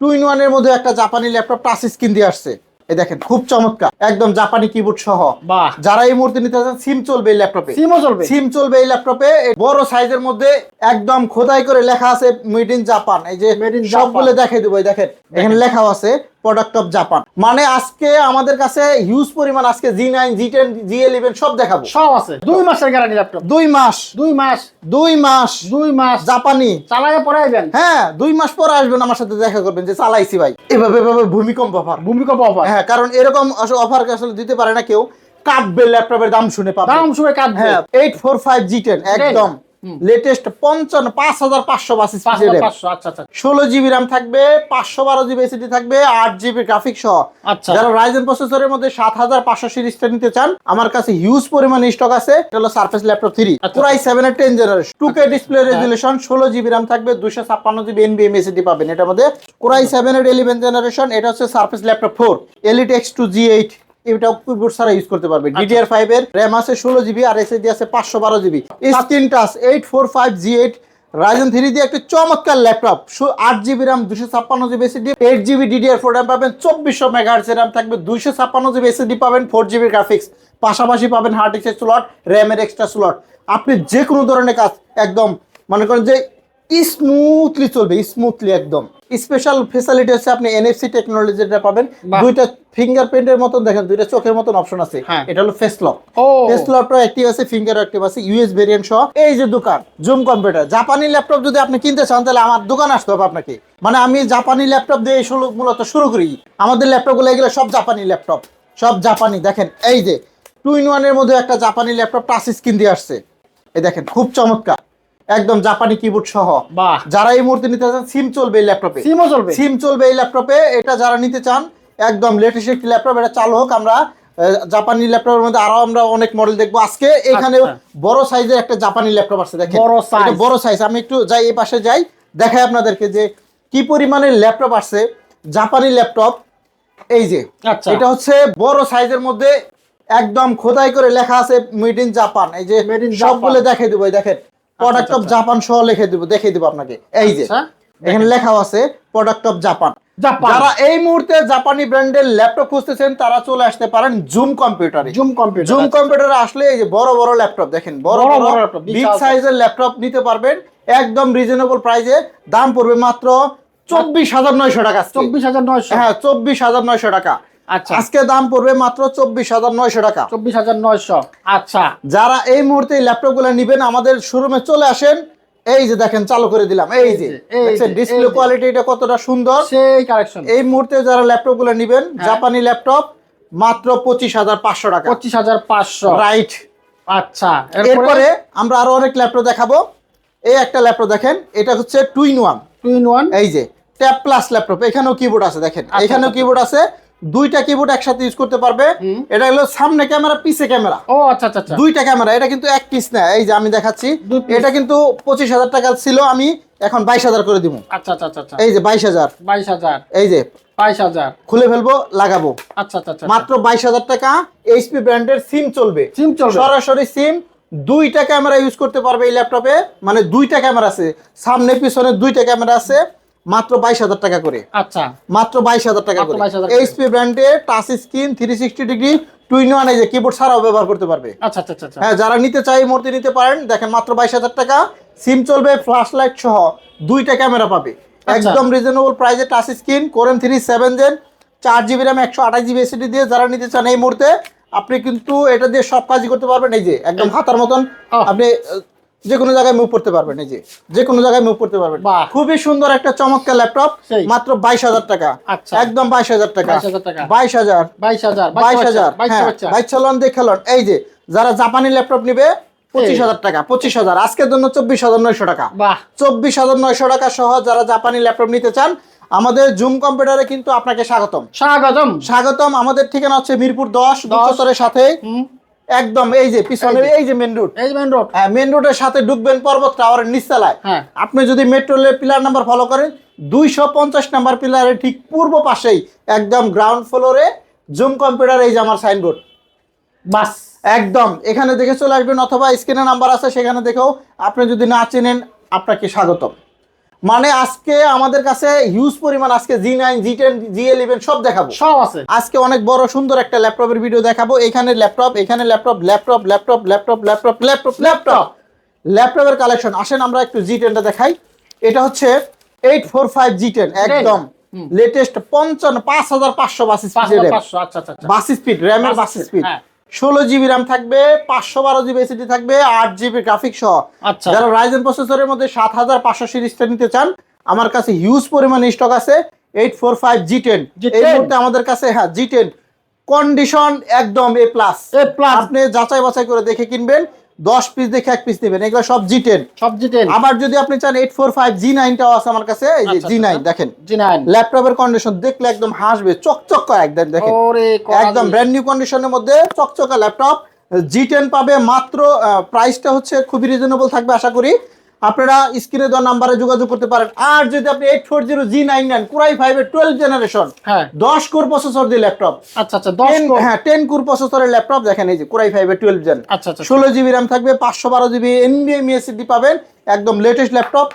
Two in one এর মধ্যে একটা জাপানি ল্যাপটপ টাচ স্ক্রিন দিয়ে আসছে। এই দেখেন খুব চমৎকার, একদম জাপানি কিবোর্ড সহ। বাহ, যারা এই মুহূর্তে নিতে চান সিম চলবে এই ল্যাপটপে, সিমও চলবে। সিম চলবে এই ল্যাপটপে। বড় সাইজের মধ্যে একদম খোদাই করে লেখা আছে মেড ইন জাপান। এই যে Made in সবগুলো Japan। দেখাই দেবো, দেখেন এখানে লেখা আছে প্রোডাক্ট অফ জাপান। মানে আজকে আমাদের কাছে হিউজ পরিমাণ আজকে G9 G10 G11 সব দেখাবো, সব আছে। 2 মাসের গ্যারান্টি ল্যাপটপ। 2 মাস 2 মাস 2 মাস 2 মাস জাপানি চালায় পরে আইবেন। হ্যাঁ 2 মাস পরে আসবেন, আমার সাথে দেখা করবেন যে চালাইছি ভাই। এভাবে এভাবে ভূমিকম্প অফার, ভূমিকম্প অফার। হ্যাঁ কারণ এরকম অফার আসলে দিতে পারে না কেউ। কাটবে ল্যাপটপের দাম শুনে পাবে, দাম শুনে কাটবে। হ্যাঁ 845 G10 একদম লেটেস্ট 55,500 স্পিডের 500। আচ্ছা আচ্ছা 16 জিবি RAM থাকবে, 512 জিবি এসএসডি থাকবে, 8 জিবি গ্রাফিক সহ। আচ্ছা। যারা রাইজেন প্রসেসরের মধ্যে 7500 সিরিজটা নিতে চান, আমার কাছে হিউজ পরিমাণে স্টক আছে। এটা হলো সারফেস ল্যাপটপ 3 Core i7 এর 10 generation, 2K display resolution, 16 GB RAM থাকবে, 256 জিবি NVMe এসএসডি পাবেন এটার মধ্যে। Core i7 এর 11 জেনারেশন, এটা হচ্ছে surface laptop 4 Elite X2 G8, এটা কিবোর্ড ছাড়া ইউজ করতে পারবে। DDR5 এর RAM আছে 16 জিবি আর SSD আছে 512 GB. Screen touch 845 G8 Ryzen 3 দিয়ে একটা চমৎকার laptop, 8 GB RAM, 256 GB SSD, 8 GB DDR4 RAM পাবেন, 2400 মেগাহার্টজ RAM থাকবে, 256 জিবি SSD পাবেন, 4 জিবি গ্রাফিক্স, পাশাপাশি পাবেন হার্ড ডিস্কের স্লট, RAM এর এক্সট্রা স্লট। আপনি যে কোনো ধরনের কাজ একদম মনে করেন যে স্মুথলি চলবে, স্মুথলি একদম। স্পেশাল ফ্যাসিলিটি হচ্ছে আপনি NFC টেকনোলজিটা পাবেন, দুইটা ফিঙ্গারপ্রিন্টের মতন, দেখেন দুইটা চোখের মতন অপশন আছে। এটা হলো ফেস লক, ফেস লকটা অ্যাক্টিভ আছে, ফিঙ্গার অ্যাক্টিভ আছে, ইউএস ভেরিয়েন্ট সহ। এই যে দোকান জুম কম্পিউটার, জাপানি ল্যাপটপ যদি আপনি কিনতে চান তাহলে আমার দোকান আসতে হবে আপনাকে। মানে আমি জাপানি ল্যাপটপ দিয়ে মূলত শুরু করি। আমাদের ল্যাপটপগুলো এগুলো সব জাপানি ল্যাপটপ, সব জাপানি। দেখেন এই যে টু ইন ওয়ান এর মধ্যে একটা জাপানি ল্যাপটপ টাচ স্ক্রিন দিয়ে আসছে। এই দেখেন খুব চমৎকার, একদম জাপানি কিবোর্ড সহ। বাহ, যারা এই মুহূর্তে নিতে চান সিম চলবে এই ল্যাপটপে, সিমও চলবে। সিম চলবে এই ল্যাপটপে। এটা যারা নিতে চান একদম লেটেস্ট একটি ল্যাপটপ, এটা চালু হোক। আমরা জাপানি ল্যাপটপের মধ্যে আরো আমরা অনেক মডেল দেখবো আজকে। এখানে বড় সাইজের একটা জাপানি ল্যাপটপ আছে, দেখেন বড় সাইজ, এটা বড় সাইজ। আমি একটু যাই এই পাশে যাই, দেখাই আপনাদেরকে যে কি পরিমাণে ল্যাপটপ আসছে, জাপানি ল্যাপটপ। এই যে আচ্ছা, এটা হচ্ছে বড় সাইজের মধ্যে একদম খোদাই করে লেখা আছে মেড ইন জাপান। এই যে Made in সবগুলো Japan। দেখাই দেবো, দেখেন প্রোডাক্ট অফ জাপান সহ লিখে দেবো, দেখিয়ে দেবো আপনাকে। এই যে এখানে লেখা আছে প্রোডাক্ট অফ জাপান। যারা এই মুহূর্তে জাপানি ব্র্যান্ডের ল্যাপটপ খুঁজতেছেন তারা চলে আসতে পারেন জুম কম্পিউটারে। জুম কম্পিউটার, জুম কম্পিউটারে আসলে এই যে বড় বড় ল্যাপটপ দেখেন, বড় বড় ল্যাপটপ, বিগ সাইজের ল্যাপটপ নিতে পারবেন একদম রিজনেবল প্রাইসে। দাম পড়বে মাত্র 24,900 টাকা। 24,900, হ্যাঁ 24,900 টাকা। আচ্ছা আজকে দাম পড়বে মাত্র 24,900 টাকা। 24,900। আচ্ছা, যারা এই মুহূর্তে ল্যাপটপ গুলো নিবেন আমাদের শোরুমে চলে আসেন। এই যে দেখেন চালু করে দিলাম, এই যে ডিসপ্লে কোয়ালিটি এটা কতটা সুন্দর, সেই কালেকশন। এই মুহূর্তে যারা ল্যাপটপ গুলো নিবেন জাপানি ল্যাপটপ মাত্র 25,500 টাকা। 25,500, রাইট। আচ্ছা, এরপরে আমরা আরো অনেক ল্যাপটপ দেখাবো। এই একটা ল্যাপটপ দেখেন, এটা হচ্ছে টু ইন ওয়ান। এই যে ট্যাব প্লাস ল্যাপটপ, এখানেও কিবোর্ড আছে, দেখেন এখানেও কিবোর্ড আছে, দুইটা কিবোর্ড একসাথে ইউজ করতে পারবে। এটা হলো সামনে ক্যামেরা, পিছে ক্যামেরা। ও আচ্ছা আচ্ছা, দুইটা ক্যামেরা। এটা কিন্তু এক পিস না, এই যে আমি দেখাচ্ছি, এটা কিন্তু 25,000 টাকা ছিল, আমি এখন 22,000 করে দিব। আচ্ছা আচ্ছা আচ্ছা, এই যে 22,000, 22,000, এই যে 22,000, খুলে ফেলবো, লাগাবো। আচ্ছা আচ্ছা আচ্ছা, মাত্র 22,000 টাকা। এইচপি ব্র্যান্ডের সিম চলবে, সিম চলবে, সরাসরি সিম। দুইটা ক্যামেরা ইউজ করতে পারবে এই ল্যাপটপে, মানে দুইটা ক্যামেরা আছে, সামনে পিছনে দুইটা ক্যামেরা আছে। মাত্র 22,000 টাকা করে। আচ্ছা, মাত্র 22,000 টাকা করে। 22,000 এইচপি ব্র্যান্ডের touch screen 360 degree two in one, এই যে কিবোর্ড ছাড়াও ব্যবহার করতে পারবে। আচ্ছা আচ্ছা আচ্ছা, হ্যাঁ যারা নিতে চাই মূর্তি নিতে পারেন। দেখেন মাত্র 22,000 টাকা, সিম চলবে, ফ্ল্যাশ লাইট সহ দুইটা ক্যামেরা পাবে একদম রিজনেবল প্রাইসে। টাচ স্ক্রিন, কোরেন 3 7 gen, 4 GB RAM, 128 GB SSD দিয়ে যারা নিতে চান এই মুহূর্তে আপনি কিন্তু এটা দিয়ে সব কাজই করতে পারবেন। এই যে একদম হাতার মতন আপনি যে কোনো জায়গায় মুভ করতে পারবেন, এই যে কোনো জায়গায় মুভ করতে পারবেন। খুবই সুন্দর একটা চমৎকার ল্যাপটপ, মাত্র 22,000 টাকা। একদম 22,000 টাকা, 22,000, 22,000। চলন দিয়ে খেলন। এই যে যারা জাপানি ল্যাপটপ নিবে 25,000 টাকা, 25,000 আজকের জন্য 24,900 টাকা। 24,900 টাকা সহ যারা জাপানি ল্যাপটপ নিতে চান আমাদের জুম কম্পিউটারে কিন্তু আপনাকে স্বাগতম, স্বাগতম, স্বাগতম। আমাদের ঠিকানা হচ্ছে মিরপুর 10 বুকচত্বরের সাথে একদম। এই যে পিছনে এই যে মেন রোড, এই যে মেন রোড, হ্যাঁ মেন রোডের সাথে ঢুকবেন পর্বত টাওয়ারের নিচতলায়। আপনি যদি মেট্রো রেলের পিলার নাম্বার ফলো করেন 250 নাম্বার পিলারের ঠিক পূর্ব পাশেই একদম গ্রাউন্ড ফ্লোরে জুম কম্পিউটার, এই যে আমার সাইনবোর্ড, বাস একদম এখানে দেখে চলে আসবেন, অথবা স্ক্রিনে নাম্বার আছে সেখানে দেখেও। আপনি যদি না চেনেন আপনাকে স্বাগতম। মানে আজকে আমাদের কাছে হিউজ পরিমাণ আজকে G9 G10 G11 সব দেখাবো। সব আছে আজকে অনেক বড় সুন্দর একটা ল্যাপটপের ভিডিও দেখাবো। এখানে ল্যাপটপ, এখানে laptop, laptop, laptop, laptop, laptop, laptop, laptop, ল্যাপটপের কালেকশন। আসেন আমরা একটু G10টা দেখাই। এটা হচ্ছে 845 G10 একদম লেটেস্ট 55,500 বাস স্পিড, 500 আচ্ছা আচ্ছা আচ্ছা বাস স্পিড, র্যামের বাস স্পিড। 16 জিবি র্যাম থাকবে, 512 জিবি এসএসডি থাকবে, 8 জিবি গ্রাফিক্স সহ। আচ্ছা যারা রাইজেন প্রসেসরের মধ্যে 7500 সিরিজটা নিতে চান, আমার কাছে হিউজ পরিমাণে স্টক আছে। 845 G10 এই মুহূর্তে আমাদের কাছে, হ্যাঁ G10 কন্ডিশন একদম A+। আপনি যাচাই বাছাই করে দেখে কিনবেন, 10 পিস দেখে 1 পিস নেবেন, এগুলো সব G10। সব G10। আবার যদি আপনি চান 845 G9 টাও আছে আমার কাছে, এই যে G9 দেখেন, G9 ল্যাপটপের কন্ডিশন দেখলে একদম হাসবে, চকচক করে একদম দেখেন, ওরে একদম ব্র্যান্ড নিউ কন্ডিশনের মধ্যে চকচকা ল্যাপটপ G10 পাবে মাত্র। প্রাইসটা হচ্ছে খুবই রিজনেবল থাকবে আশা করি। আপনারা স্ক্রিনে দেওয়া নাম্বারে যোগাযোগ করতে পারেন। আর যদি আপনি 840 G9 নেন, Core i5 এর 12 জেনারেশন, হ্যাঁ 10 কোর প্রসেসর দিয়ে ল্যাপটপ, আচ্ছা আচ্ছা 10 কোর, হ্যাঁ 10 কোর প্রসেসরের ল্যাপটপ দেখেন, এই যে Core i5 এর 12 জেন, আচ্ছা আচ্ছা 16 জিবি র্যাম থাকবে, 512 জিবি NVMe SSD পাবেন, একদম লেটেস্ট ল্যাপটপ।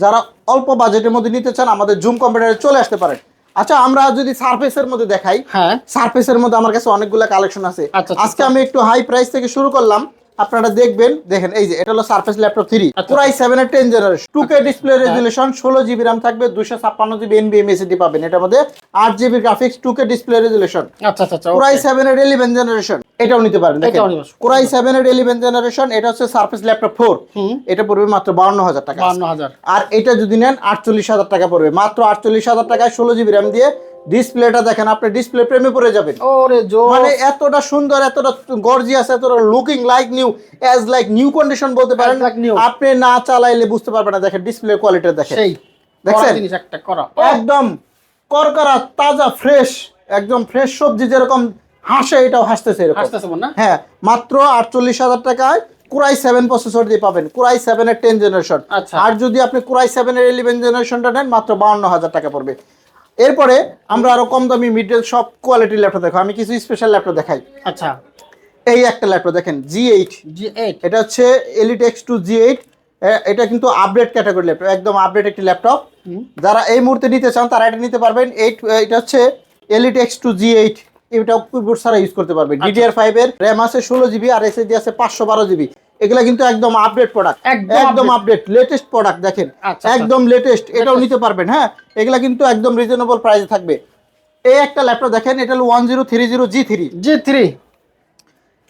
যারা অল্প বাজেটের মধ্যে নিতে চান আমাদের জুম কম্পিউটারে চলে আসতে পারেন। আচ্ছা আমরা যদি সারফেসের মধ্যে দেখাই, হ্যাঁ সারফেসের মধ্যে আমার কাছে অনেকগুলো কালেকশন আছে। আচ্ছা, আজকে আমি একটু হাই প্রাইস থেকে শুরু করলাম, আপনারা দেখবেন। দেখেন এই যে এটা হলো সারফেস ল্যাপটপ 3 Core i7 এর 10 generation, 2K display resolution, 16 GB RAM থাকবে, 256 জিবি NVMe SSD পাবেন, এটার মধ্যে 8 GB graphics, 2K display resolution. আচ্ছা আচ্ছা Core i7 এর 11 জেনারেশন, এটাও নিতে পারেন। দেখেন এটাও নিতে পারেন। Core i7 এর 11 জেনারেশন, এটা হচ্ছে সারফেস ল্যাপটপ 4, এটা পড়বে মাত্র 52,000 টাকা। 52,000। আর এটা যদি নেন 48,000 টাকা পড়বে, মাত্র 48,000 টাকায় 16 জিবি র্যাম দিয়ে। ডিসপ্লেটা দেখেন, আপনি ডিসপ্লে প্রেমে পড়ে যাবেন। ওরে জোস, মানে এতটা সুন্দর, এতটা গর্জিয়াস, এতটা looking like new, as like new condition বলতে পারেন। As like new। আপনি না চালাইলে বুঝতে পারবেন না। দেখেন ডিসপ্লে কোয়ালিটি দেখেন, সেই দেখছেন জিনিস একটা করা একদম করকরা তাজা ফ্রেশ, একদম ফ্রেশ সবজি যেরকম হাসে এটাও হাসতেছে এরকম। হাসতেছে মনে না? হ্যাঁ মাত্র 48,000 টাকায় Core i7 প্রসেসর দিয়ে পাবেন, Core i7 এর 10 জেনারেশন। আচ্ছা। আর যদি আপনি Core i7 এর 11 জেনারেশনটা নেন, মাত্র 52,000 টাকা পড়বে। এরপরে আমরা আরো কম দামি মিডল সব কোয়ালিটির ল্যাপটপ দেখো, আমি কিছু স্পেশাল ল্যাপটপ দেখাই। আচ্ছা এই একটা ল্যাপটপ দেখেন G8, এটা হচ্ছে Elite X2 G8, এটা কিন্তু আপডেট ক্যাটাগরি ল্যাপটপ, একদম আপডেট একটি ল্যাপটপ। যারা এই মুহূর্তে নিতে চান তারা এটা নিতে পারবেন। এটা হচ্ছে Elite X2 G8, এটা কিবোর্ড ছাড়া ইউজ করতে পারবেন। DDR5 এর র্যাম আছে 16 জিবি আর SSD আছে 512 জিবি। এগুলা কিন্তু একদম আপডেট প্রোডাক্ট, একদম আপডেট লেটেস্ট প্রোডাক্ট দেখেন, একদম লেটেস্ট, এটাও নিতে পারবেন। হ্যাঁ এগুলা কিন্তু একদম রিজনেবল প্রাইসে থাকবে। এই একটা ল্যাপটপ দেখেন, এটা হলো 1030 G3,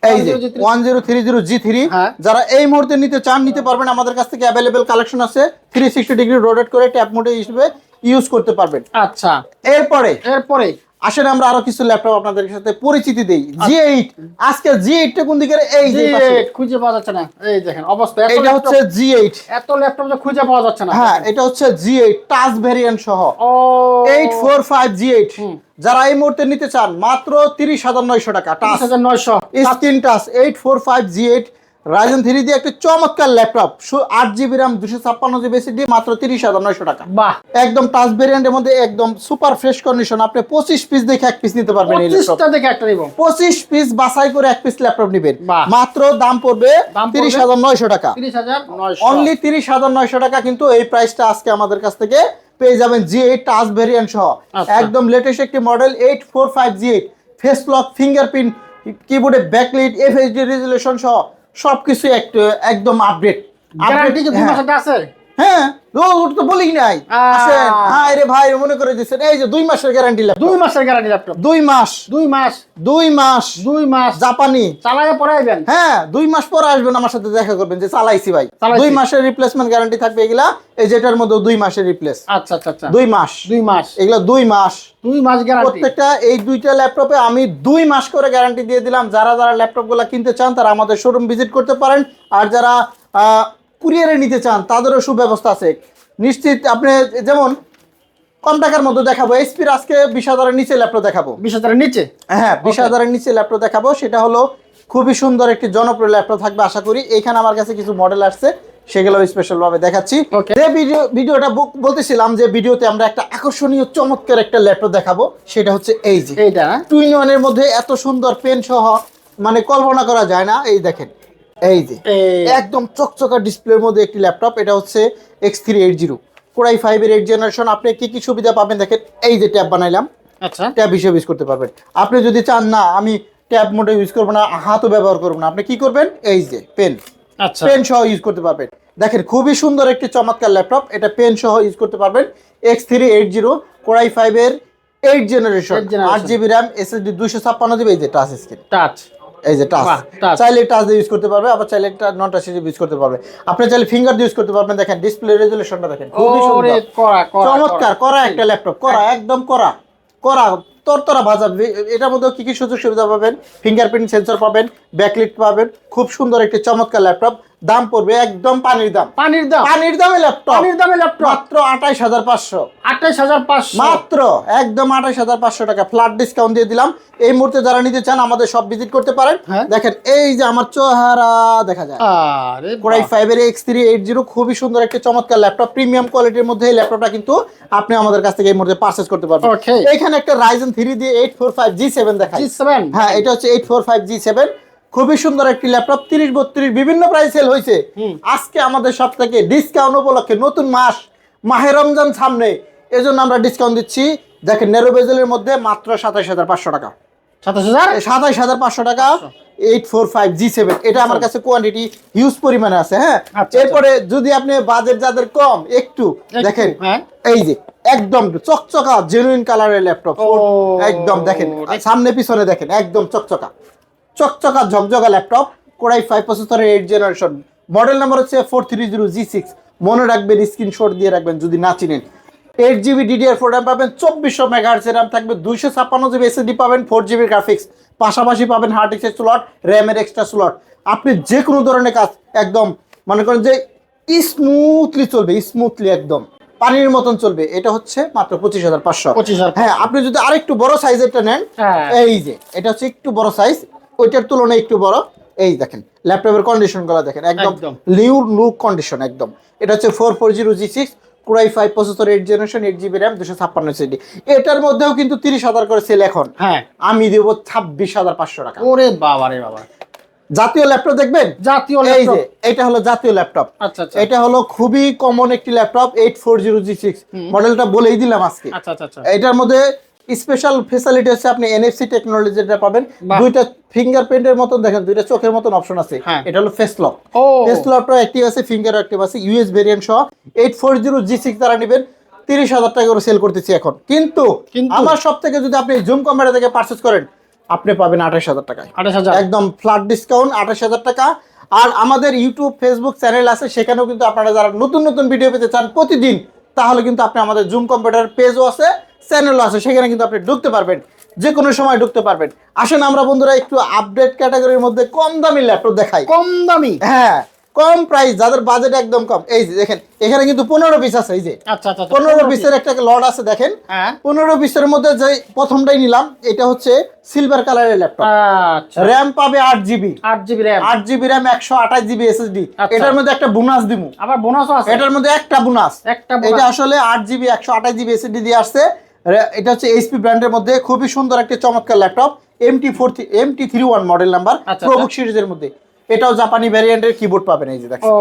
এই যে 1030 G3। যারা এই মুহূর্তে নিতে চান নিতে পারবেন, আমাদের কাছ থেকে অ্যাভেলেবেল কালেকশন আছে। 360 ডিগ্রি রোটেট করে ট্যাব মোডে হিসেবে ইউজ করতে পারবেন। আচ্ছা এরপরে আসেন আমরা আরো কিছু ল্যাপটপ আপনাদের সাথে পরিচিতি দেই। G8, আজকে G8 টা কোন দিকে? এই যে খুঁজে পাওয়া যাচ্ছে না, এই দেখেন অবস্থা। এটা হচ্ছে G8, এত ল্যাপটপ যে খুঁজে পাওয়া যাচ্ছে না। হ্যাঁ এটা হচ্ছে G8 টাচ ভেরিয়েন্ট সহ, 845 G8। যারা এই মুহূর্তে নিতে চান মাত্র 30,900 টাকা, touch 30,900 screen touch 845 G8 Ryzen 3 দিয়ে একটা চমৎকার laptop, 8 GB RAM, 256 GB SSD, মাত্র 30,900 টাকা। বাহ, একদম টাচ ভেরিয়েন্টের মধ্যে একদম সুপার ফ্রেশ কন্ডিশন। আপনি 25 পিস দেখে 1 পিস নিতে পারবেন। এই ল্যাপটপ 25টা দেখে একটা নিব, 25 পিস বাছাই করে 1 পিস ল্যাপটপ নেবেন, মাত্র দাম পড়বে 30,900 টাকা, 30,900 অনলি 30,900 টাকা। কিন্তু এই প্রাইসটা আজকে আমাদের কাছ থেকে পেয়ে যাবেন G8 টাচ ভেরিয়েন্ট সহ, একদম লেটেস্ট একটি model 845 G8, face lock, fingerprint, কিবোর্ডে ব্যাকলাইট, FHD রেজোলিউশন সহ সবকিছু একদম আপডেট। গ্যারান্টি কি 2 মাসের আছে? হ্যাঁ ওটা তো বলি নাই। আসেন, হ্যাঁ রে ভাই মনে করে দিচ্ছেন, এই যে 2 মাসের গ্যারান্টি ল্যাপটপ, 2 মাসের গ্যারান্টি ল্যাপটপ, 2 মাস 2 মাস 2 মাস 2 মাস জাপানি চালায় পরে আইবেন। হ্যাঁ 2 মাস পরে আসবেন, আমার সাথে দেখা করবেন যে চালাইছি ভাই। 2 মাসের রিপ্লেসমেন্ট গ্যারান্টি থাকবে এগুলা, এই যেটার মধ্যে 2 মাসের রিপ্লেস। আচ্ছা আচ্ছা আচ্ছা 2 মাস এগুলা 2 মাস গ্যারান্টি। প্রত্যেকটা এই দুইটা ল্যাপটপে আমি 2 মাস করে গ্যারান্টি দিয়ে দিলাম। যারা ল্যাপটপগুলো কিনতে চান তারা আমাদের শোরুম ভিজিট করতে পারেন, আর যারা কুরিয়ারে নিতে চান তাদেরও সুব্যবস্থা আছে নিশ্চিত। আপনি যেমন কম টাকার মধ্যে দেখাবো, এসপির আজকে 20,000 এর নিচে ল্যাপটপ দেখাবো। 20,000 এর নিচে? হ্যাঁ 20,000 এর নিচে ল্যাপটপ দেখাবো। সেটা হলো খুবই সুন্দর একটি জনপ্রিয় ল্যাপটপ থাকবে আশা করি। এখানে আমার কাছে কিছু মডেল আসছে, সেগুলো স্পেশাল ভাবে দেখাচ্ছি। যে ভিডিওটা বলতেছিলাম যে ভিডিওতে আমরা একটা আকর্ষণীয় চমৎকার একটা ল্যাপটপ দেখাবো, সেটা হচ্ছে এই যে এইটা 2-in-1 এর মধ্যে এত সুন্দর পেন সহ, মানে কল্পনা করা যায় না। এই দেখেন, এই যে একদম চকচকা ডিসপ্লের মধ্যে একটি ল্যাপটপ, এটা হচ্ছে X380, কোরাই 5 এর 8 জেনারেশন। আপনি কি কি সুবিধা পাবেন দেখেন, এই যে ট্যাব বানাইলাম, আচ্ছা ট্যাব হিসেবে ইউজ করতে পারবেন। আপনি যদি চান না আমি ট্যাব মোডে ইউজ করবো না, হাতও ব্যবহার করবো না, আপনি কি করবেন, এই যে পেন, আচ্ছা পেন সহ ইউজ করতে পারবেন। দেখেন খুবই সুন্দর একটি চমৎকার ল্যাপটপ, এটা পেন সহ ইউজ করতে পারবেন। X380 কোরাই 5 এর 8 generation, 8 GB RAM, SSD 256 GB, এই যে টাচ স্ক্রিন, টাচ, এই যে টাচ, বাহ, touch। চাইলে টাচ দিয়ে ইউজ করতে পারবে, আবার চাইলে নন টাচ দিয়ে ইউজ করতে পারবে। আপনি চাইলে ফিঙ্গার দিয়ে ইউজ করতে পারবেন। দেখেন ডিসপ্লে রেজুলেশনটা দেখেন, খুবই ওরে সুন্দর, করা করা চমৎকার করা একটা ল্যাপটপ, করা একদম করা করা তরতরা ভাজা। এটার মধ্যে কি কি সুযোগ সুবিধা পাবেন, ফিঙ্গারপ্রিন্ট সেন্সর পাবেন, ব্যাকলিট পাবেন, খুব সুন্দর একটি চমৎকার ল্যাপটপ। দাম পড়বে একদম পানির দাম, পানির দাম, পানির দামে ল্যাপটপ, পানির দামে ল্যাপটপ মাত্র 28500, 28500 মাত্র একদম 28500 টাকা ফ্ল্যাট ডিসকাউন্ট দিয়ে দিলাম। এই মুহূর্তে যারা নিতে চান আমাদের সব ভিজিট করতে পারেন। হ্যাঁ। দেখেন এই যে আমার চেহারা দেখা যায়, আরে কোরাই 5 এর X380 খুবই সুন্দর একটা চমৎকার ল্যাপটপ, প্রিমিয়াম কোয়ালিটির মধ্যে এই ল্যাপটপটা কিন্তু আপনি আমাদের কাছ থেকে এই মুহূর্তে পারচেজ করতে পারবেন। Okay। এখানে একটা Ryzen 3 দিয়ে 845G7 দেখাই। G7, হ্যাঁ, এটা হচ্ছে 845G7, খুবই সুন্দর একটি ল্যাপটপ, 30-32 বিভিন্ন প্রাইস সেল হয়েছে। আজকে আমাদের সব থেকে ডিসকাউন্ট উপলক্ষে, নতুন মাস, মাহে রমজান সামনে, এজন্য আমরা ডিসকাউন্ট দিচ্ছি। দেখেন নেরো বেজেলের মধ্যে মাত্র 27500 টাকা, 27000, 27500 টাকা 845G7। এটা আমার কাছে কোয়ান্টিটি হিউজ পরিমাণে আছে। হ্যাঁ, আচ্ছা। এরপরে যদি আপনি বাজেট যাদের কম একটু দেখেন, হ্যাঁ। এই যে একদম চকচকা জেনুইন কালারের ল্যাপটপ, ও, একদম দেখেন সামনে পিছনে দেখেন একদম চকচকা চকচকা ঝকঝকা ল্যাপটপ, কোরাই 5 প্রসেসরের 8 জেনারেশন, মডেল নাম্বার হচ্ছে 430G6। মনে রাখবেন, স্ক্রিনশট দিয়ে রাখবেন যদি না চিনেন। 8GB DDR4 র্যাম পাবেন, 2400 MHz র্যাম থাকবে, 256GB SSD পাবেন, 4GB গ্রাফিক্স, পাশাপাশি পাবেন হার্ড ডিস্কের স্লট, র্যামের এক্সট্রা স্লট। আপনি যে কোনো ধরনের কাজ একদম মনে করেন যে স্মুথলি চলবে, স্মুথলি একদম পানির মতন চলবে। এটা হচ্ছে মাত্র 25500। 25000। হ্যাঁ, আপনি যদি আরেকটু বড় সাইজেরটা নেন, হ্যাঁ। এই যে এটা হচ্ছে একটু বড় সাইজ, ওইটার তুলনায় একটু বড়। এই দেখেন ল্যাপটপের কন্ডিশনগুলো দেখেন, একদম একদম। নিউ লুক কন্ডিশন একদম। এটা হচ্ছে 440G6 core i 5 processor, 8 generation, 8GB RAM, 256 SSD। এটার মধ্যেও কিন্তু 30000 করে সেল এখন। হ্যাঁ, আমি দেবো 26500 টাকা। ওরে বাবা রে বাবা, জাতীয় ল্যাপটপ দেখবেন, জাতীয় এই ল্যাপটপ। যে এটা হলো জাতীয় ল্যাপটপ। আচ্ছা আচ্ছা এটা হলো খুবই কমন একটি ল্যাপটপ, 840G6 মডেলটা বলেই দিলাম আজকে। আচ্ছা আচ্ছা আচ্ছা। এটার মধ্যে স্পেশাল ফেসিলিটি হচ্ছে আপনি NFC টেকনোলজিটা পাবেন, বাহ। দুইটা ফিঙ্গারপ্রিন্টের মতন দেখেন, দুইটা চোখের মতন অপশন আছে। হ্যাঁ। এটা হলো ফেস লক, ও, ফেস লকটা অ্যাক্টিভ আছে, ফিঙ্গার অ্যাক্টিভ আছে, ইউএস ভেরিয়েন্ট সহ 840G6 দ্বারা নেবেন 30000 টাকা করে সেল করতেছি এখন। কিন্তু আমার সব থেকে যদি আপনি জুম ক্যামেরা থেকে পারচেজ করেন, আপনি পাবেন 28000 টাকায়, 28000 একদম ফ্ল্যাট ডিসকাউন্ট 28000 টাকা। আর আমাদের ইউটিউব ফেসবুক চ্যানেল আছে, সেখানেও কিন্তু আপনারা যারা নতুন নতুন ভিডিও পেতে চান প্রতিদিন, তাহলে কিন্তু আপনি আমাদের জুম কম্পিউটার পেজও আছে, চ্যানেলও আছে, সেখানে কিন্তু আপনি ঢুকতে পারবেন, যে কোনো সময় ঢুকতে পারবেন। আসেন আমরা বন্ধুরা একটু আপডেট ক্যাটাগরির মধ্যে কম দামি ল্যাপটপ দেখাই। কম দামি, হ্যাঁ, কম প্রাইস, যাদের বাজেট একদম কম। এই যে দেখেন এখানে কিন্তু 15 পিস আছে, এই যে আচ্ছা আচ্ছা 15 পিসের একটা লট আছে দেখেন। হ্যাঁ, 15 পিসের মধ্যে যে প্রথমটাই নিলাম, এটা হচ্ছে সিলভার কালারের ল্যাপটপ, আচ্ছা, র্যাম পাবে 8GB, 8GB RAM, 8GB RAM, 128GB SSD। আচ্ছা। এটার মধ্যে একটা বোনাস দিমু, আবার বোনাসও আছে, এটার মধ্যে একটা বোনাস। একটা এটা বোনাস। আসলে 8GB 128GB SSD দিয়ে আসছে। এটা হচ্ছে এইচপি ব্র্যান্ডের মধ্যে খুবই সুন্দর একটা চমৎকার ল্যাপটপ, MT31 মডেল নাম্বার, আচ্ছা, প্রোবুক সিরিজের মধ্যে। এটাও জাপানি ভ্যারিয়েন্টের কিবোর্ড পাবেন, এই যে দেখেন। ও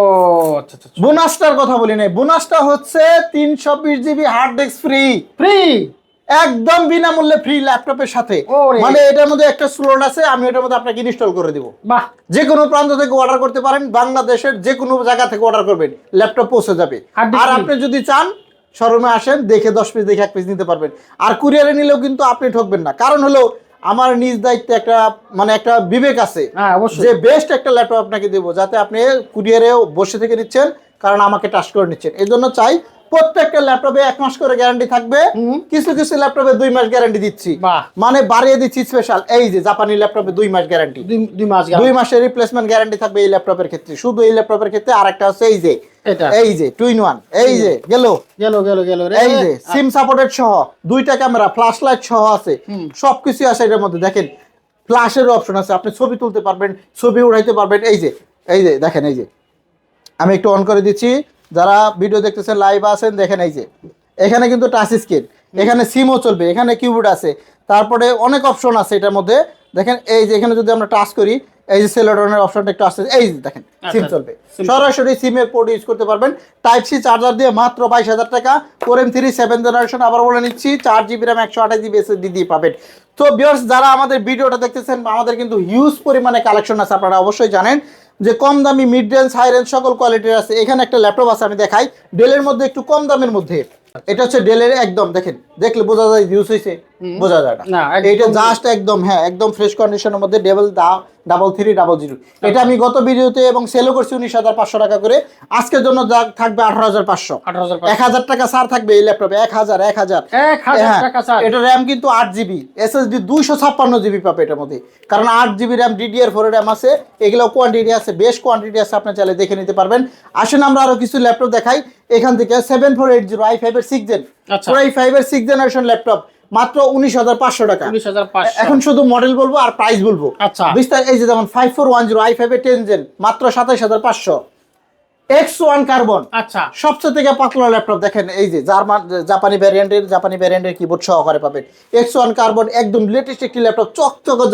আচ্ছা আচ্ছা, বোনাসটার কথা বলি নাই, বোনাসটা হচ্ছে 320GB hard disk free, free, একদম বিনামূল্যে ফ্রি ল্যাপটপের সাথে। ওরে। মানে এটার মধ্যে একটা স্লট আছে, আমি এটার মধ্যে আপনাকে ইনস্টল করে দিব। বাহ, যে কোনো প্রান্ত থেকে অর্ডার করতে পারেন, বাংলাদেশের যে কোনো জায়গা থেকে অর্ডার করবেন, ল্যাপটপ পৌঁছে যাবে। Hard disk আর free। আপনি যদি চান শোরুমে আসেন, দেখে 10 পিস দেখে 1 পিস নিতে পারবেন। আর কুরিয়ারে নিলেও কিন্তু আপনি ঠকবেন না, কারণ হলো আমার নিজ দায়িত্বে একটা মানে একটা বিবেক আছে, হ্যাঁ অবশ্যই, যে বেস্ট একটা ল্যাপটপ আপনাকে দেবো, যাতে আপনি কুরিয়ারে বসে থেকে নিচ্ছেন, কারণ আমাকে টাচ করে নিচ্ছেন। এই জন্য চাই প্রত্যেকটা ল্যাপটপে 1 মাস করে গ্যারান্টি থাকবে, কিছু কিছু ল্যাপটপে 2 মাস গ্যারান্টি দিচ্ছি, বাহ, মানে বাড়িয়ে দিচ্ছি স্পেশাল। এই যে জাপানি ল্যাপটপে 2 মাস গ্যারান্টি, 2 মাস 2 মাসের রিপ্লেসমেন্ট গ্যারান্টি থাকবে এই ল্যাপটপের ক্ষেত্রে, শুধু এই ল্যাপটপের ক্ষেত্রে। আর একটা হচ্ছে এই যে এটা, এই যে 2-in-1, এই যে গেল, গেল গেল গেল রে, এই যে সিম সাপোর্টেড সহ, 2টা ক্যামেরা, ফ্ল্যাশ লাইট সহ আছে, সবকিছু আছে এটার মধ্যে। দেখেন ফ্ল্যাশের অপশন আছে, আপনি ছবি তুলতে পারবেন, ছবি উঠাইতে পারবেন। এই যে দেখেন, এই যে আমি একটু অন করে দিচ্ছি, যারা ভিডিও দেখতেছেন লাইভ আছেন দেখেন, এই যে এখানে কিন্তু টাচ স্ক্রিন, এখানে সিমও চলবে, এখানে কিবোর্ড আছে, তারপরে অনেক অপশন আছে এটার মধ্যে। দেখেন এই যে এখানে যদি আমরা টাচ করি, এই যে সেলোডনের অপশনটা একটু আসছে, এই যে দেখেন সিম আচ্ছা, চলবে, SIM সরাসরি সিমের পোর্ট ইউজ করতে পারবেন। টাইপ সি চার্জার দিয়ে মাত্র 22,000 টাকা। কোর M3 7 জেনারেশন, আবার বলে নিচ্ছি 4GB RAM 128GB SSD দিয়ে পাবেন। তো ভিউয়ার্স যারা আমাদের ভিডিওটা দেখতেছেন, আমাদের কিন্তু হিউজ পরিমাণে কালেকশন আছে, আপনারা অবশ্যই জানেন যে কম দামি, মিড রেঞ্জ, হাই রেঞ্জ সকল কোয়ালিটির আছে। এখানে একটা ল্যাপটপ আছে, আমি দেখাই, ডেলের মধ্যে একটু কম দামের মধ্যে। এটা হচ্ছে ডেলের, একদম দেখেন, দেখলে বোঝা যায় ইউজ হয়েছে, বোঝা যায় না, না। একদম এটা জাস্ট একদম, হ্যাঁ একদম ফ্রেশ কন্ডিশনের মধ্যে, 3300। এটা আমি গত ভিডিওতে এবং সেলও করছি 19,500 টাকা করে। আজকের জন্য থাকবে 18,500। 1,000 টাকা ছাড় থাকবে এই ল্যাপটপে, 1,000 টাকা স্যার। এটা র্যাম কিন্তু 8GB, এসএসডি 256GB পাবে এটার মধ্যে, কারণ 8GB র্যাম, DDR4 র্যাম আছে, এগুলো কোয়ান্টিটি আছে, বেশ কোয়ান্টিটি আছে, আপনি চাইলে দেখে নিতে পারবেন। আসেন আমরা আরো কিছু ল্যাপটপ দেখাই এখান থেকে। 7480 i5 এর 6 জেন, আচ্ছা। i5 এর 6 জেনারেশন ল্যাপটপ, মাত্র 19,500 টাকা। 19,500। এখন শুধু মডেল বলবো আর প্রাইস বলবো। আচ্ছা। বিস্তার এই যে যেমন 5410 i5 এর 10 জেন, মাত্র 27,500। X1 কার্বন, আচ্ছা। সবচেয়ে থেকে পাতলা ল্যাপটপ, দেখেন এই যে জাপানি ভ্যারিয়েন্টের কিবোর্ড সহকারে পাবেন। X1 কার্বন একদম লেটেস্ট একটি ল্যাপটপ, চকচকে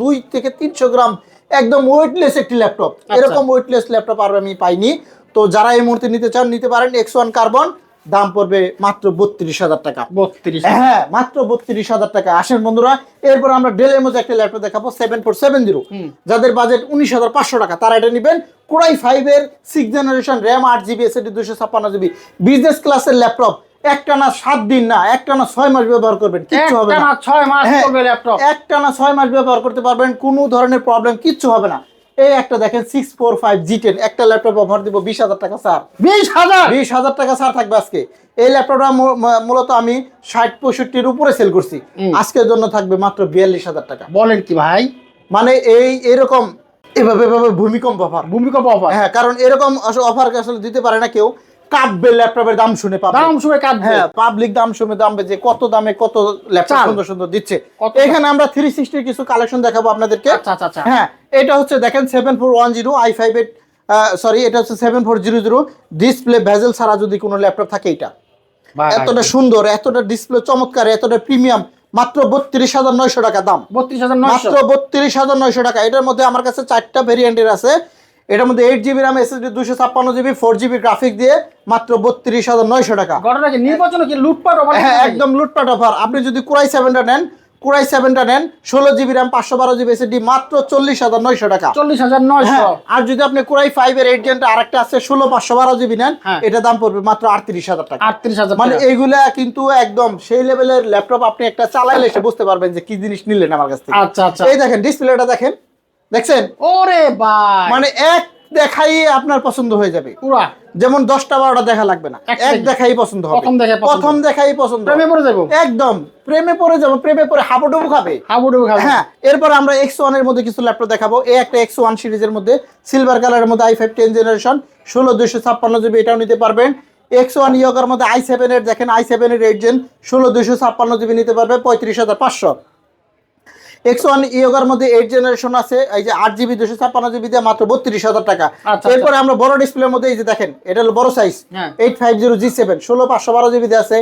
2 থেকে 300 গ্রাম, একদম ওয়েটলেস একটি ল্যাপটপ। এরকম ওয়েটলেস ল্যাপটপ আর আমি পাইনি। তো যারা এই মুহূর্তে নিতে চান নিতে পারেন। X1 কার্বন, দাম পড়বে মাত্র 32,000 টাকা। 32। হ্যাঁ, মাত্র 32,000 টাকা। আসেন বন্ধুরা, এরপর আমরা ডেলের মধ্যে একটা ল্যাপটপ দেখাবো, 7470। যাদের বাজেট 19,500 টাকা, তারা এটা নেবেন। Core i5 এর 6 generation, RAM 8GB, SSD 256GB, business ক্লাসের ল্যাপটপ। একটানা 7 দিন না, একটানা 6 মাস ব্যবহার করবেন, কিচ্ছু হবে না। একটানা 6 মাস হ্যাঁ, চলবে ল্যাপটপ। একটানা 6 মাস ব্যবহার করতে পারবেন, কোনো ধরনের প্রবলেম কিচ্ছু হবে না। এই একটা দেখেন 645 G10, একটা ল্যাপটপ অফার দিব 20,000 টাকা স্যার। 20,000 টাকা স্যার থাকবে আজকে। এই ল্যাপটপটা মূলত আমি 60-65 উপরে সেল করছি, আজকের জন্য থাকবে মাত্র 42,000 টাকা। বলেন কি ভাই? মানে এরকম এভাবে ভূমিকম্প অফার। হ্যাঁ, কারণ এরকম অফার আসলে দিতে পারে না কেউ। কাঁদবে ল্যাপটপের দাম শুনে, দাম শুনে কাঁদবে। হ্যাঁ, পাবলিক দাম শুনে দামবে যে কত দামে কত ল্যাপটপ সুন্দর সুন্দর দিচ্ছে। এখানে আমরা 360 কিছু কালেকশন দেখাবো আপনাদেরকে। আচ্ছা। হ্যাঁ, এটা হচ্ছে দেখেন 7410 i5 এর, সরি এটা হচ্ছে 7400। ডিসপ্লে ভেজেল ছাড়া যদি কোনো ল্যাপটপ থাকে, এটা এতটা সুন্দর, এতটা ডিসপ্লে চমৎকার, এতটা প্রিমিয়াম, মাত্র 32,900 টাকা দাম। 32,900, মাত্র 32,900 টাকা। এটার মধ্যে আমার কাছে 4টা ভেরিয়েন্টের আছে। এটার মধ্যে 8GB RAM, SSD 256GB, 4GB graphic দিয়ে মাত্র 32,900 টাকা। ঘটনা কি নির্বাচন কি লুটপাট অফার? হ্যাঁ, একদম লুটপাট অফার। আপনি যদি Core i7টা নেন, Core i7টা নেন, 16GB RAM, 512GB SSD, মাত্র 40,900 টাকা। 40,900। আর যদি আপনি Core i5 এর 8 জেনটা আরেকটা আছে 16/512GB নেন, এটা দাম পড়বে মাত্র 38,000 টাকা। 38,000। মানে এইগুলা কিন্তু একদম সেই লেভেলের ল্যাপটপ, আপনি একটা চালাইলে এসে বুঝতে পারবেন যে কি জিনিস নিলেন আমার কাছ থেকে। আচ্ছা। এই দেখেন ডিসপ্লেটা দেখেন, দেখছেন? ওরে ভাই, মানে এক দেখাই আপনার পছন্দ হয়ে যাবে পুরা। যেমন 10টা 12টা দেখা লাগবে না, এক দেখাই পছন্দ হবে। প্রথম দেখাই পছন্দ, প্রেমে পড়ে যাবো। একদম প্রেমে পড়ে যাবো, প্রেমে পড়ে হাবুডুবু খাবে। হ্যাঁ, এরপর আমরা X1 এর মধ্যে কিছু ল্যাপটপ দেখাবো। এই একটা X1 সিরিজের মধ্যে সিলভার কালারের মধ্যে i5 10 জেনারেশন, 16256GB, এটাও নিতে পারবেন। X1 ইয়োগার মধ্যে i7 এর, দেখেন i7 এর 8 জেন, 16256GB নিতে পারবে 35,500। X1 ইয়োগার মধ্যে 8 জেনারেশন আছে, এই যে 8GB 256GB দিয়ে মাত্র 32,000 টাকা। এরপরে আমরা বড় ডিসপ্লের মধ্যে এই যে দেখেন, এটা হলো বড় সাইজ 850G7, 16/512GB দিয়ে আছে।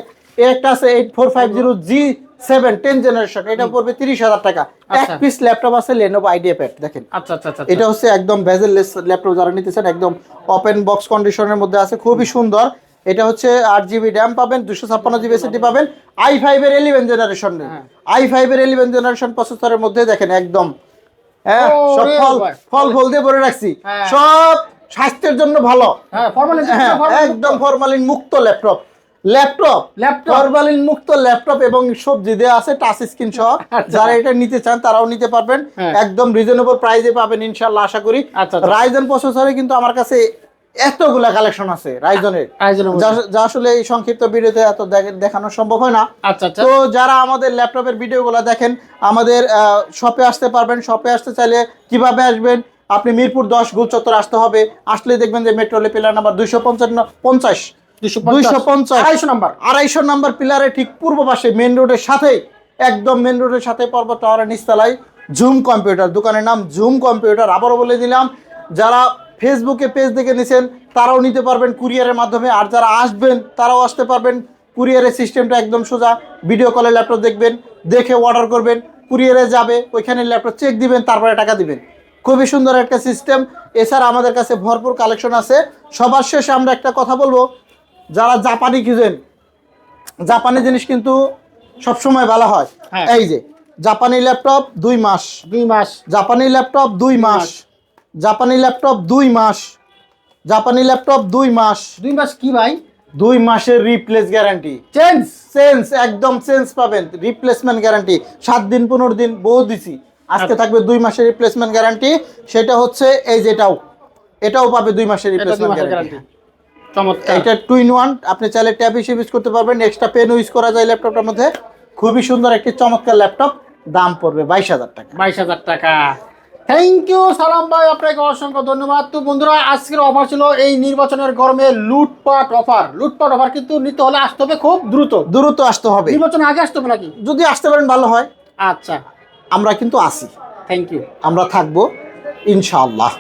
একটা আছে 8450G7 10 জেনারেশন, এটা পড়বে 30,000 টাকা। এক পিস ল্যাপটপ আছে Lenovo IdeaPad, দেখেন। আচ্ছা। এটা হচ্ছে একদম বেজেললেস ল্যাপটপ, যারা নিতেছেন একদম ওপেন বক্স কন্ডিশনের মধ্যে আছে, খুবই সুন্দর। এটা হচ্ছে 8GB RAM পাবেন, 256GB SSD পাবেন, i5 এর 11 জেনারেশন, i5 এর 11 জেনারেশন প্রসেসরের মধ্যে দেখেন একদম। হ্যাঁ, সব ফল দিয়ে ভরে রাখছি, সব স্বাস্থ্যের জন্য ভালো। একদম ফরমালিন মুক্ত ল্যাপটপ, ফরমালিন মুক্ত ল্যাপটপ এবং সবজি দেওয়া আছে, টাচ স্ক্রিন সহ। যারা এটা নিতে চান তারাও নিতে পারবেন, একদম রিজনেবল প্রাইসে পাবেন ইনশাআল্লাহ, আশা করি। রাইজেন প্রসেসরে কিন্তু আমার কাছে এতগুলা কালেকশন আছে রাইজনের, যা আসলে এই সংক্ষিপ্ত ভিডিওতে এত দেখানো সম্ভব হয় না। তো যারা আমাদের ল্যাপটপের ভিডিওগুলো দেখেন, আমাদের শপে আসতে পারবেন। শপে আসতে চাইলে কিভাবে আসবেন? আপনি মিরপুর 10 গোল চত্বর আসতে হবে। আসলে দেখবেন যে metro rail pillar number 250 number পিলারে ঠিক পূর্ব পাশে মেন রোডের সাথেই, একদম মেন রোডের সাথে পর্বত টাওয়ারের নিচতলায় জুম কম্পিউটার, দোকানের নাম জুম কম্পিউটার। আবারও বলে দিলাম, যারা ফেসবুকে পেজ দেখে নিছেন তারাও নিতে পারবেন কুরিয়ারের মাধ্যমে, আর যারা আসবেন তারাও আসতে পারবেন। কুরিয়ারের সিস্টেমটা একদম সোজা, ভিডিও কলে ল্যাপটপ দেখবেন, দেখে অর্ডার করবেন, কুরিয়ারে যাবে, ওইখানে ল্যাপটপ চেক দিবেন, তারপরে টাকা দিবেন। খুবই সুন্দর একটা সিস্টেম। এছাড়া আমাদের কাছে ভরপুর কালেকশন আছে। সবার শেষে আমরা একটা কথা বলবো, যারা জাপানি খুঁজেন, জাপানি জিনিস কিন্তু সবসময় ভালো হয়। হ্যাঁ। এই যে জাপানি ল্যাপটপ 2 মাস, 2 মাস, জাপানি ল্যাপটপ 2 মাস, জাপানি ল্যাপটপ 2 মাস, জাপানি ল্যাপটপ 2 মাস, 2 মাস কি ভাই? 2 মাসের রিপ্লেস গ্যারান্টি। চেঞ্জ। চেঞ্জ, একদম চেঞ্জ পাবেন, রিপ্লেসমেন্ট গ্যারান্টি 7 দিন 15 দিন বহু দিছি, আজকে থাকবে 2 মাসের রিপ্লেসমেন্ট গ্যারান্টি। সেটা হচ্ছে এই যেটাও, এটাও পাবে 2 মাসের এটা 2 রিপ্লেসমেন্ট মাসের গ্যারান্টি। গ্যারান্টি। চমৎকার। এটা 2 in 1, আপনি চাইলে ট্যাব হিসেবে ইউজ করতে পারবেন, এক্সট্রা পেন ইউজ করা যায় ল্যাপটপটার মধ্যে। খুবই সুন্দর একটি চমৎকার ল্যাপটপ, দাম পড়বে 22,000 টাকা। 22,000 টাকা। থ্যাংক ইউ সালাম ভাই, আপনাকে অসংখ্য ধন্যবাদ। তো বন্ধুরা, আজকের অফার ছিল এই নির্বাচনের গরমে লুটপাট অফার। লুটপাট অফার কিন্তু নিতে হলে আসতে হবে খুব দ্রুত। দ্রুত আসতে হবে, নির্বাচন আগে আসতে হবে নাকি? যদি আসতে পারেন ভালো হয়। আচ্ছা, আমরা কিন্তু আসি, থ্যাংক ইউ। আমরা থাকবো ইনশাআল্লাহ।